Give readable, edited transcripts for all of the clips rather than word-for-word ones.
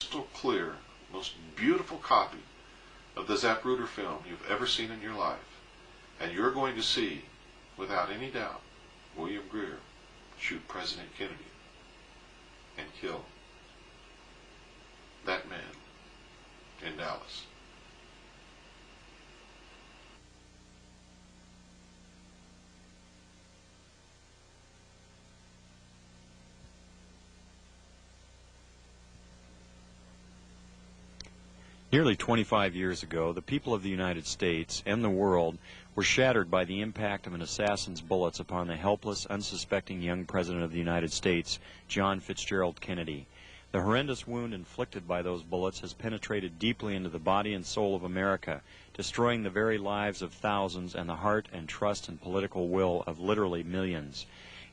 crystal clear, most beautiful copy of the Zapruder film you've ever seen in your life. And you're going to see, without any doubt, William Greer shoot President Kennedy and kill that man in Dallas. Nearly 25 years ago, the people of the United States and the world were shattered by the impact of an assassin's bullets upon the helpless, unsuspecting young President of the United States, John Fitzgerald Kennedy. The horrendous wound inflicted by those bullets has penetrated deeply into the body and soul of America, destroying the very lives of thousands and the heart and trust and political will of literally millions.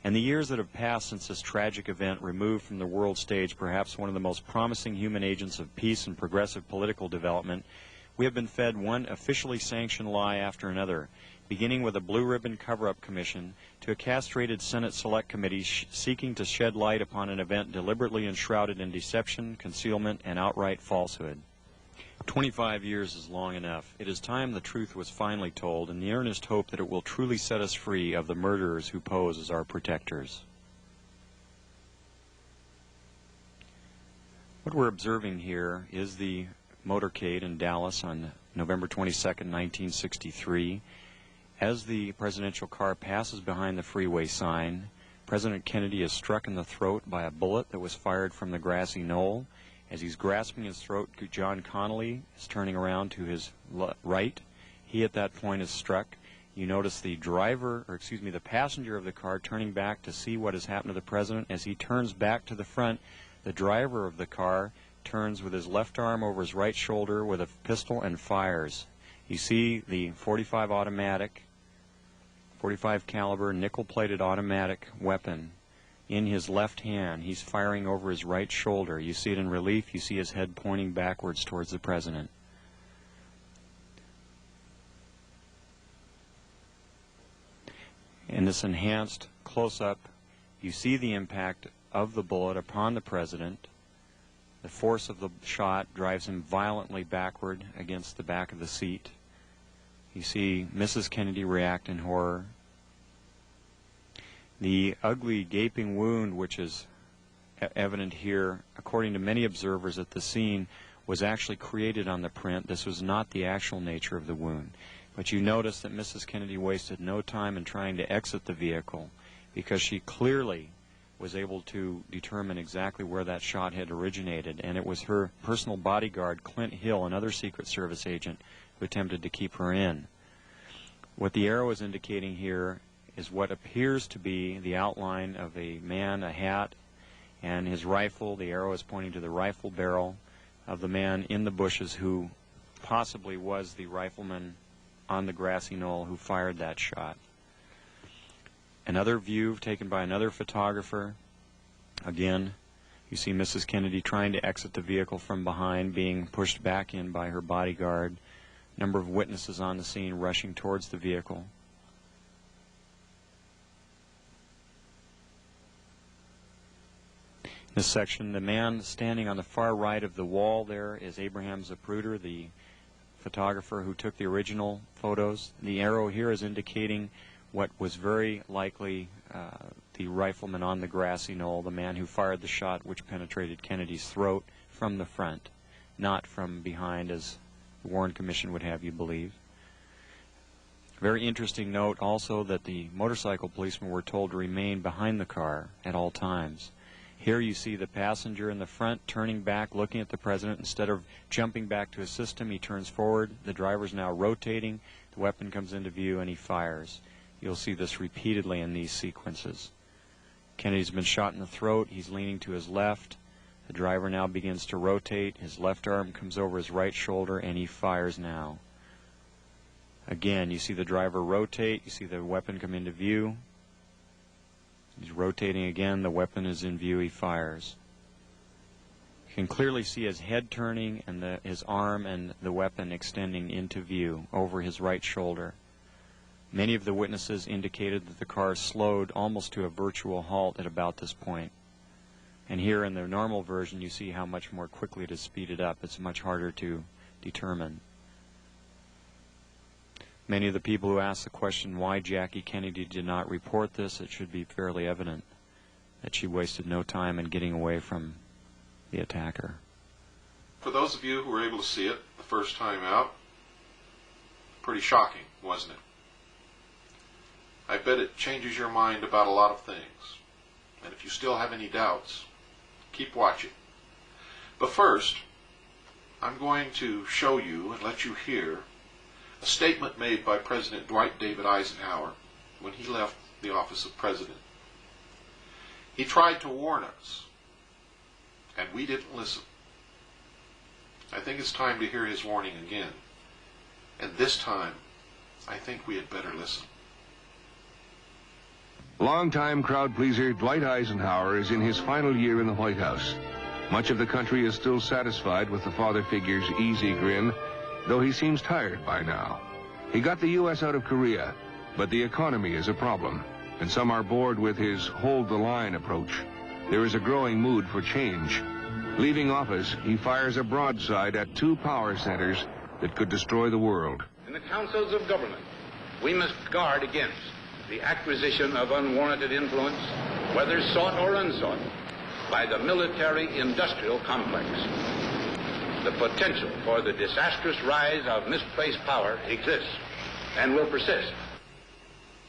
And the years that have passed since this tragic event removed from the world stage perhaps one of the most promising human agents of peace and progressive political development, we have been fed one officially sanctioned lie after another, beginning with a blue ribbon cover-up commission to a castrated Senate Select Committee seeking to shed light upon an event deliberately enshrouded in deception, concealment, and outright falsehood. 25 years is long enough. It is time the truth was finally told, in the earnest hope that it will truly set us free of the murderers who pose as our protectors. What we're observing here is the motorcade in Dallas on November 22nd, 1963. As the presidential car passes behind the freeway sign, President Kennedy is struck in the throat by a bullet that was fired from the grassy knoll. As he's grasping his throat, John Connally is turning around to his right. He at that point is struck. You notice the the passenger of the car turning back to see what has happened to the president. As he turns back to the front, the driver of the car turns with his left arm over his right shoulder with a pistol and fires. You see the 45 caliber nickel-plated automatic weapon in his left hand. He's firing over his right shoulder. You see it in relief. You see his head pointing backwards towards the president. In this enhanced close-up, you see the impact of the bullet upon the president. The force of the shot drives him violently backward against the back of the seat. You see Mrs. Kennedy react in horror. The ugly gaping wound, which is evident here, according to many observers at the scene, was actually created on the print. This was not the actual nature of the wound. But you notice that Mrs. Kennedy wasted no time in trying to exit the vehicle because she clearly was able to determine exactly where that shot had originated, and it was her personal bodyguard, Clint Hill, another Secret Service agent, who attempted to keep her in. What the arrow is indicating here is what appears to be the outline of a man, a hat, and his rifle. The arrow is pointing to the rifle barrel of the man in the bushes who possibly was the rifleman on the grassy knoll who fired that shot. Another view taken by another photographer. Again, you see Mrs. Kennedy trying to exit the vehicle from behind, being pushed back in by her bodyguard. Number of witnesses on the scene rushing towards the vehicle. In this section, the man standing on the far right of the wall there is Abraham Zapruder, the photographer who took the original photos. The arrow here is indicating what was very likely the rifleman on the grassy knoll, the man who fired the shot which penetrated Kennedy's throat from the front, not from behind as the Warren Commission would have you believe. Very interesting note also that the motorcycle policemen were told to remain behind the car at all times. Here you see the passenger in the front turning back, looking at the president. Instead of jumping back to assist him, he turns forward. The driver's now rotating. The weapon comes into view and he fires. You'll see this repeatedly in these sequences. Kennedy's been shot in the throat. He's leaning to his left. The driver now begins to rotate. His left arm comes over his right shoulder and he fires now. Again, you see the driver rotate. You see the weapon come into view. He's rotating again. The weapon is in view. He fires. You can clearly see his head turning and his arm and the weapon extending into view over his right shoulder. Many of the witnesses indicated that the car slowed almost to a virtual halt at about this point. And here in the normal version, you see how much more quickly it is speeded up. It's much harder to determine. Many of the people who ask the question why Jackie Kennedy did not report this, it should be fairly evident that she wasted no time in getting away from the attacker. For those of you who were able to see it the first time out, pretty shocking, wasn't it? I bet it changes your mind about a lot of things. And if you still have any doubts, keep watching. But first, I'm going to show you and let you hear a statement made by President Dwight David Eisenhower when he left the office of president. He tried to warn us, and we didn't listen. I think it's time to hear his warning again. And this time, I think we had better listen. Longtime crowd pleaser Dwight Eisenhower is in his final year in the White House. Much of the country is still satisfied with the father figure's easy grin, though he seems tired by now. He got the U.S. out of Korea, but the economy is a problem, and some are bored with his hold-the-line approach. There is a growing mood for change. Leaving office, he fires a broadside at 2 power centers that could destroy the world. In the councils of government, we must guard against the acquisition of unwarranted influence, whether sought or unsought, by the military-industrial complex. The potential for the disastrous rise of misplaced power exists and will persist.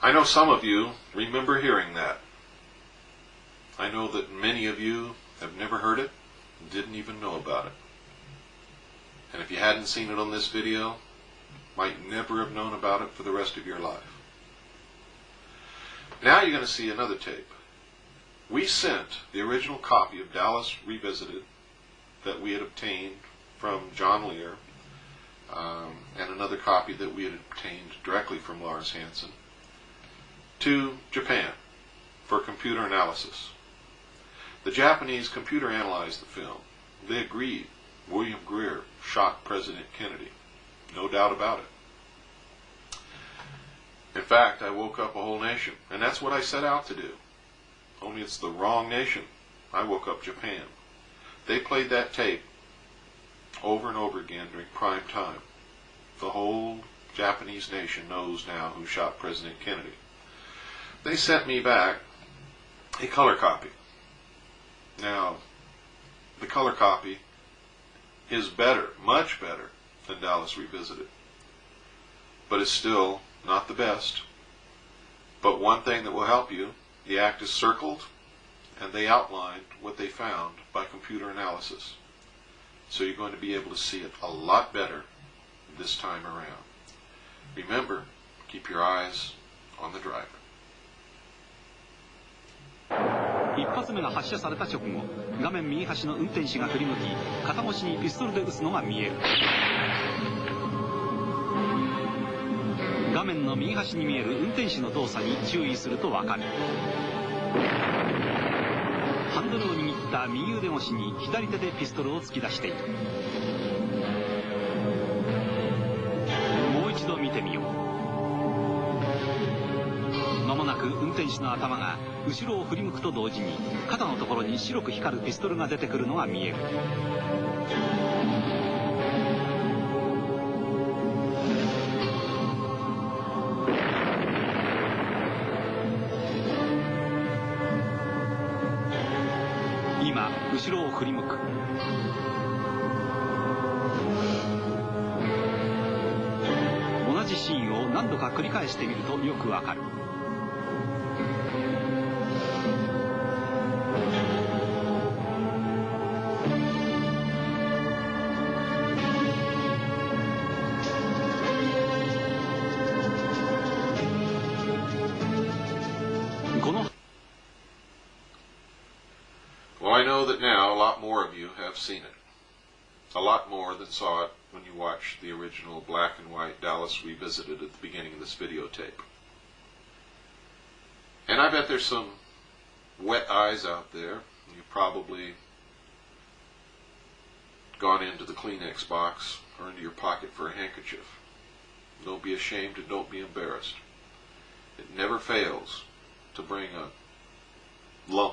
I know some of you remember hearing that. I know that many of you have never heard it and didn't even know about it. And if you hadn't seen it on this video, might never have known about it for the rest of your life. Now you're going to see another tape. We sent the original copy of Dallas Revisited that we had obtained from John Lear, and another copy that we had obtained directly from Lars Hansen, to Japan for computer analysis. The Japanese computer analyzed the film. They agreed William Greer shot President Kennedy. No doubt about it. In fact, I woke up a whole nation, and that's what I set out to do. Only it's the wrong nation. I woke up Japan. They played that tape over and over again during prime time. The whole Japanese nation knows now who shot President Kennedy. They sent me back a color copy. Now, the color copy is better, much better, than Dallas Revisited. But it's still not the best. But one thing that will help you, the act is circled, and they outlined what they found by computer analysis. So you're going to be able to see it a lot better this time around. Remember, keep your eyes on the driver. 一発目が発射された直後、画面右端の運転手が振り向き、肩越しにピストルで撃つのが見える。画面の右端に見える運転手の動作に注意するとわかる。ハンドルを握った右腕越しに左手でピストルを突き出している。もう一度見てみよう。間もなく運転手の頭が後ろを振り向くと同時に肩のところに白く光るピストルが出てくるのが見える。今後ろを振り向く。同じシーンを何度か繰り返してみるとよくわかる。Well, I know that now a lot more of you have seen it. A lot more than saw it when you watched the original black and white Dallas Revisited at the beginning of this videotape. And I bet there's some wet eyes out there. You've probably gone into the Kleenex box or into your pocket for a handkerchief. Don't be ashamed and don't be embarrassed. It never fails to bring a lump